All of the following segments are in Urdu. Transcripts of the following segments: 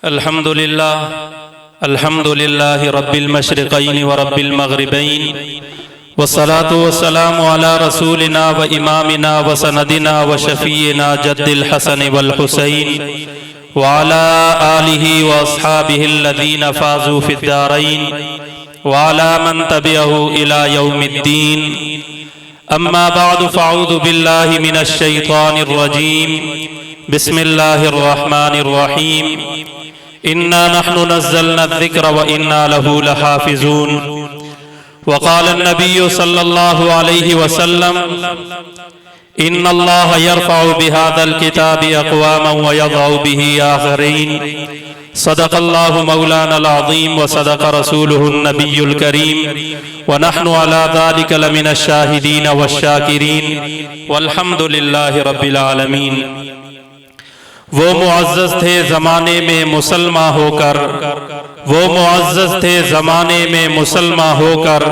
الحمد لله رب المشرقين ورب المغربين والصلاة والسلام على رسولنا وإمامنا وسندنا وشفينا جد الحسن والحسين وعلى آله وأصحابه الذين فازوا في الدارين وعلى من تبعه إلى يوم الدين. أما بعد فأعوذ بالله من الشيطان الرجيم. بسم الله الرحمن الرحيم. إنا نحن نزلنا الذكر وإنا له لحافظون. وقال النبي صلى الله عليه وسلم: إن الله يرفع بهذا الكتاب أقواما ويضع به آخرين. صدق الله مولانا العظيم وصدق رسوله النبي الكريم ونحن على ذلك لمن الشاهدين والشاكرين والحمد لله رب العالمین. وہ معزز تھے زمانے میں مسلمان ہو کر، وہ معزز تھے زمانے میں مسلمان ہو کر،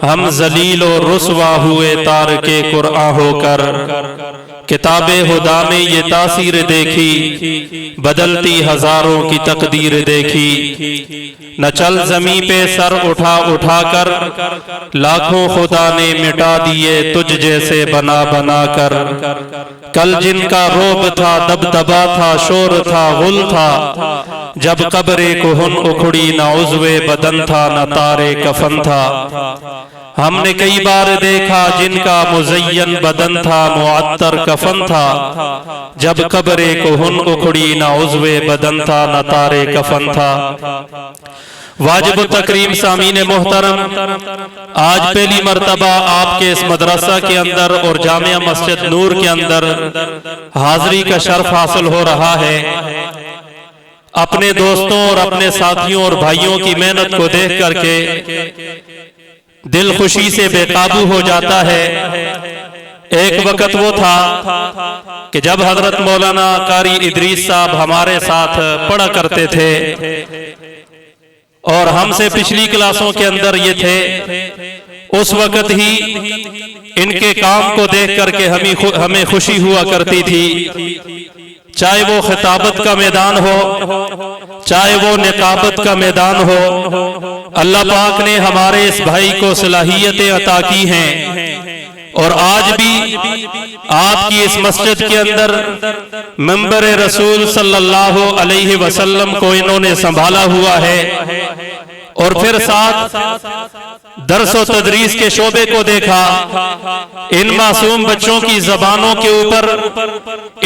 ہم ذلیل و رسوا ہوئے تارک قرآن ہو کر. کتاب خدا میں یہ تاثیر دیکھی، بدلتی ہزاروں کی تقدیر دیکھی. نہ چل زمین پہ سر اٹھا اٹھا کر، لاکھوں خدا نے مٹا دیے تجھ جیسے بنا بنا کر. کل جن کا روب تھا، دبدبا تھا، شور تھا، غل تھا، جب قبر کہن اکھڑی نہ عضو بدن تھا نہ تارے کفن تھا. ہم نے کئی بار دیکھا جن کا مزین بدن تھا، معطر کفن تھا، جب قبر کہن اکھڑی نہ عضو بدن تھا نہ تارے کفن تھا. واجب التکریم سامعین محترم، آج پہلی مرتبہ آپ کے اس مدرسہ کے اندر اور جامعہ مسجد نور کے اندر حاضری کا شرف حاصل ہو رہا ہے. اپنے دوستوں اور اپنے ساتھیوں اور بھائیوں کی محنت کو دیکھ کر کے دل خوشی سے بے قابو ہو جاتا ہے. ایک وقت وہ تھا کہ جب حضرت مولانا قاری ادریس صاحب ہمارے ساتھ پڑھا کرتے تھے اور ہم سے پچھلی کلاسوں کے اندر یہ تھے. اس وقت ہی ان کے کام کو دیکھ کر کے ہمیں خوشی ہوا کرتی تھی. چاہے وہ خطابت کا میدان ہو، چاہے وہ نقابت کا میدان ہو، اللہ پاک نے ہمارے اس بھائی کو صلاحیتیں عطا کی ہیں. اور آج بھی آپ کی اس مسجد کے اندر منبر رسول صلی اللہ علیہ وسلم کو انہوں نے سنبھالا ہوا ہے. اور پھر ساتھ درس و تدریس کے شعبے کو دیکھا. ان معصوم بچوں کی زبانوں کے اوپر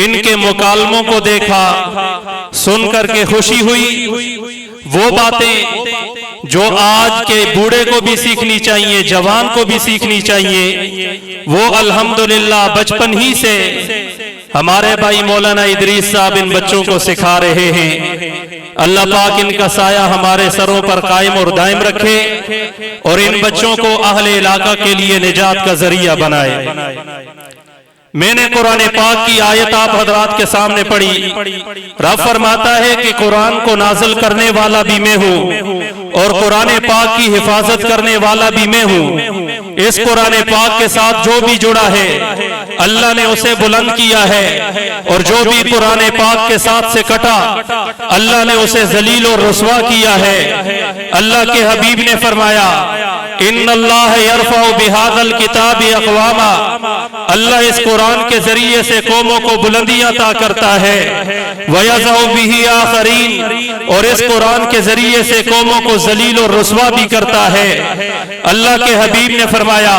ان کے مکالموں کو دیکھا، سن کر کے خوشی ہوئی. وہ باتیں جو آج کے بوڑھے کو بھی سیکھنی چاہیے، جوان کو بھی سیکھنی چاہیے، وہ الحمدللہ بچپن ہی سے ہمارے بھائی مولانا ادریس صاحب ان بچوں کو سکھا رہے ہیں. اللہ پاک ان کا سایہ ہمارے سروں پر قائم اور دائم رکھے اور ان بچوں کو اہل علاقہ کے لیے نجات کا ذریعہ بنائے. میں نے قرآن پاک کی آیت آپ حضرات کے سامنے پڑھی. رب فرماتا ہے کہ قرآن کو نازل کرنے والا بھی میں ہوں اور قرآن پاک کی حفاظت کرنے والا بھی میں ہوں. اس قرآن پاک کے ساتھ جو بھی جڑا ہے اللہ نے اسے بلند کیا ہے، اور جو بھی قرآن پاک کے ساتھ سے کٹا اللہ نے اسے ذلیل اور رسوا کیا ہے. اللہ کے حبیب نے فرمایا: ان اللہ یرفع بہذا الکتاب اقواما. اللہ اس قرآن کے ذریعے سے قوموں کو بلندی عطا کرتا ہے. وَيَضَعُ بِهِ آخَرِينَ. اور اس قرآن کے ذریعے سے قوموں کو ذلیل اور رسوا بھی کرتا ہے. اللہ کے حبیب نے فرمایا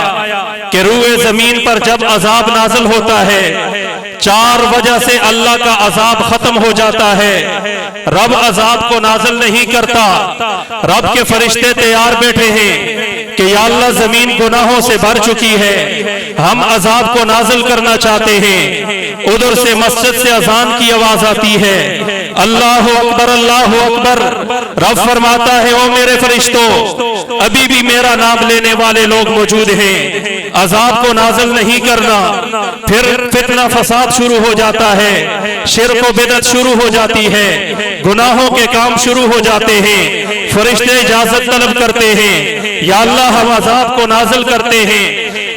کہ روئے زمین پر جب عذاب نازل ہوتا ہے 4 وجہ سے اللہ کا عذاب ختم ہو جاتا ہے. رب عذاب کو نازل نہیں کرتا. رب کے فرشتے تیار بیٹھے ہیں کہ یا اللہ زمین گناہوں سے بھر چکی ہے، ہم عذاب کو نازل کرنا چاہتے ہیں. ادھر سے مسجد سے اذان کی آواز آتی ہے، اللہ اکبر اللہ اکبر. رب فرماتا ہے او میرے فرشتوں، ابھی بھی میرا نام لینے والے لوگ موجود ہیں، عذاب کو نازل نہیں کرنا. پھر فتنہ فساد شروع ہو جاتا ہے، شرک و بدعت شروع ہو جاتی ہے، گناہوں کے کام شروع ہو جاتے ہیں. فرشتے اجازت طلب کرتے ہیں، یا اللہ ہم عذاب کو نازل کرتے ہیں.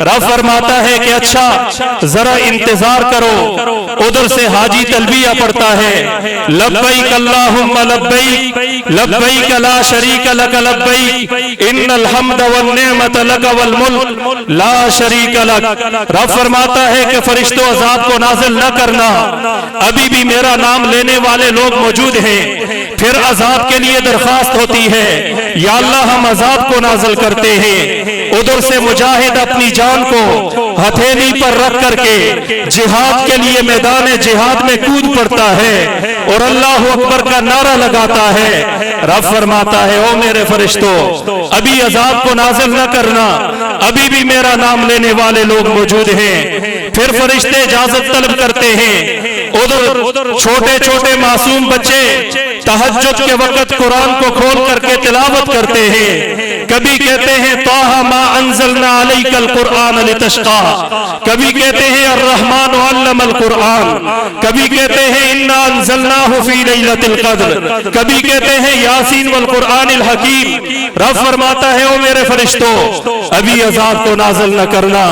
رب فرماتا ہے کہ اچھا ذرا انتظار کرو، ادھر سے حاجی تلبیہ پڑھتا ہے، لبیک اللہم لبیک لبیک لا شریک لک لبیک ان الحمد والنعمت لک والملک لا شریک لک۔ رب فرماتا ہے کہ فرشتوں عذاب کو نازل نہ کرنا، ابھی بھی میرا نام لینے والے لوگ موجود ہیں۔ پھر عذاب کے لیے درخواست ہوتی ہے، یا اللہ ہم عذاب کو نازل کرتے ہیں۔ ادھر سے مجاہد اپنی جان کو ہتھیلی پر رکھ کر کے جہاد کے لیے میدان جہاد میں کود پڑتا ہے اور اللہ اکبر کا نعرہ لگاتا ہے۔ رب فرماتا ہے او میرے فرشتوں ابھی عذاب کو نازل نہ کرنا، ابھی بھی میرا نام لینے والے لوگ موجود ہیں۔ پھر فرشتے اجازت طلب کرتے ہیں، ادھر چھوٹے چھوٹے معصوم بچے تہجد کے وقت قرآن کو کھول کر کے تلاوت کرتے ہیں، کبھی کہتے ہیں طٰہٰ ما انزلنا علیک القرآن لتشقیٰ، کبھی کہتے ہیں الرحمن علم القرآن، کبھی کہتے ہیں انا انزلناہ فی لیلۃ القدر، کبھی کہتے ہیں یاسین والقرآن الحکیم۔ رب فرماتا ہے او میرے فرشتوں ابھی عذاب کو نازل نہ کرنا،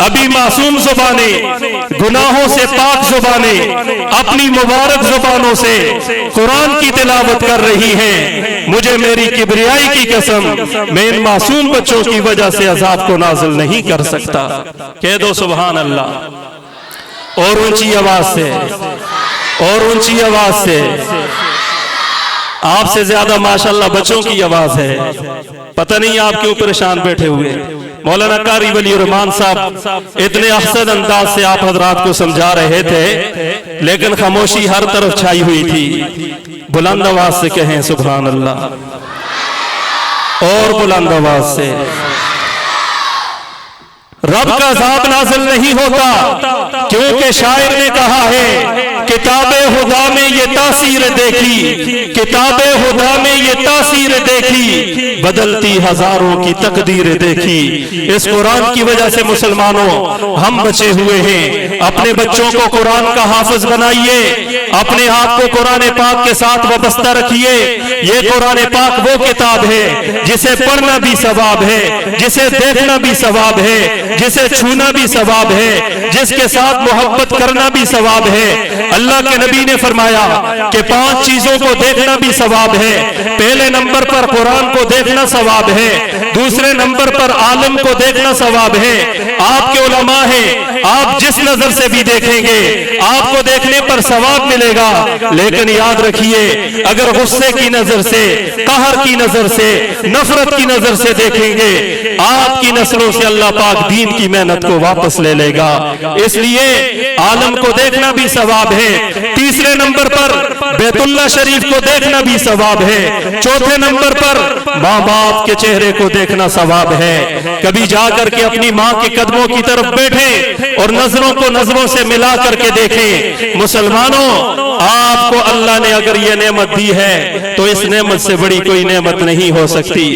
ابھی معصوم زبانیں گناہوں سے پاک زبانیں اپنی مبارک زبانوں سے قرآن کی تلاوت کر رہی ہیں، مجھے میری کبریائی کی قسم میں ان معصوم بچوں کی وجہ سے عذاب کو نازل نہیں کر سکتا۔ کہہ دو سبحان اللہ اور اونچی آواز سے، اور اونچی آواز سے۔ آپ سے زیادہ ماشاءاللہ بچوں کی آواز ہے، پتہ نہیں آپ کیوں پریشان بیٹھے ہوئے۔ مولانا قاری ولی الرحمان صاحب اتنے احسن انداز سے آپ حضرات کو سمجھا رہے تھے، لیکن خاموشی ہر طرف چھائی ہوئی تھی۔ بلند آواز سے کہیں سبحان اللہ، اور بلند آواز سے۔ رب کا عذاب نازل نہیں ہوتا کیونکہ شاعر نے کہا ہے کتاب خدا میں یہ تاثیر دیکھی، کتاب خدا میں یہ تاثیر دیکھی، بدلتی ہزاروں کی تقدیر دیکھی۔ اس قرآن کی وجہ سے مسلمانوں ہم بچے ہوئے ہیں۔ اپنے بچوں کو قرآن کا حافظ بنائیے، اپنے آپ کو قرآن پاک کے ساتھ وابستہ رکھیے۔ یہ قرآن پاک وہ کتاب ہے جسے پڑھنا بھی ثواب ہے، جسے دیکھنا بھی ثواب ہے، جسے چھونا بھی ثواب ہے، جس کے ساتھ محبت کرنا بھی ثواب ہے۔ اللہ کے نبی نے فرمایا کہ 5 چیزوں کو دیکھنا بھی ثواب ہے۔ پہلے نمبر پر قرآن کو دیکھنا ثواب ہے، دوسرے نمبر پر عالم کو دیکھنا ثواب ہے۔ آپ کے علماء ہیں، آپ جس نظر سے بھی دیکھیں گے آپ کو دیکھنے پر ثواب ملے گا، لیکن یاد رکھیے اگر غصے کی نظر سے، قہر کی نظر سے، نفرت کی نظر سے دیکھیں گے آپ کی نسلوں سے اللہ پاک دین کی محنت کو واپس لے لے گا۔ اس لیے عالم کو دیکھنا بھی ثواب ہے۔ تیسرے نمبر پر بیت اللہ شریف کو دیکھنا بھی ثواب ہے۔ چوتھے نمبر پر ماں باپ کے چہرے کو دیکھنا ثواب ہے۔ کبھی جا کر کے اپنی ماں کے قدموں کی طرف بیٹھیں اور نظروں کو نظروں سے ملا کر کے دیکھیں۔ مسلمانوں آپ کو اللہ نے اگر یہ نعمت دی ہے تو اس نعمت سے بڑی کوئی نعمت نہیں ہو سکتی۔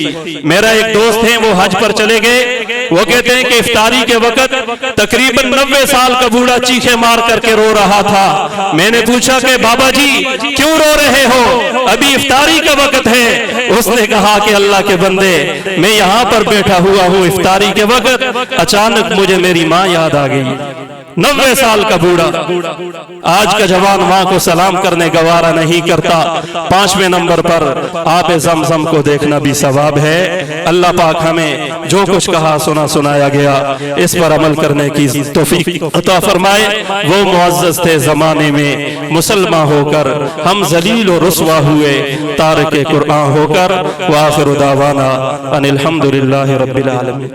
میرا ایک دوست ہے وہ حج پر چلے گئے، وہ کہتے ہیں کہ افطاری کے وقت تقریباً 90 سال کا بوڑھا چیخے مار کر کے رو رہا تھا۔ میں نے پوچھا کہ بابا جی کیوں رو رہے ہو، ابھی افطاری کا وقت ہے؟ اس نے کہا کہ اللہ کے بندے میں یہاں پر بیٹھا ہوا ہوں افطاری کے وقت، اچانک مجھے میری ماں یاد آ گئی۔ 90 سال کا بوڑھا، آج کا جوان ماں کو سلام کرنے گوارا نہیں کرتا۔ 5ویں نمبر پر آب زمزم کو دیکھنا بھی ثواب ہے۔ اللہ پاک ہمیں جو کچھ کہا سنا سنایا گیا اس پر عمل کرنے کی توفیق عطا فرمائے۔ وہ معزز تھے زمانے میں مسلمان ہو کر، ہم ذلیل و رسوا ہوئے تارک قرآن ہو کر۔ وآخر دعوانا ان الحمدللہ رب العالمین۔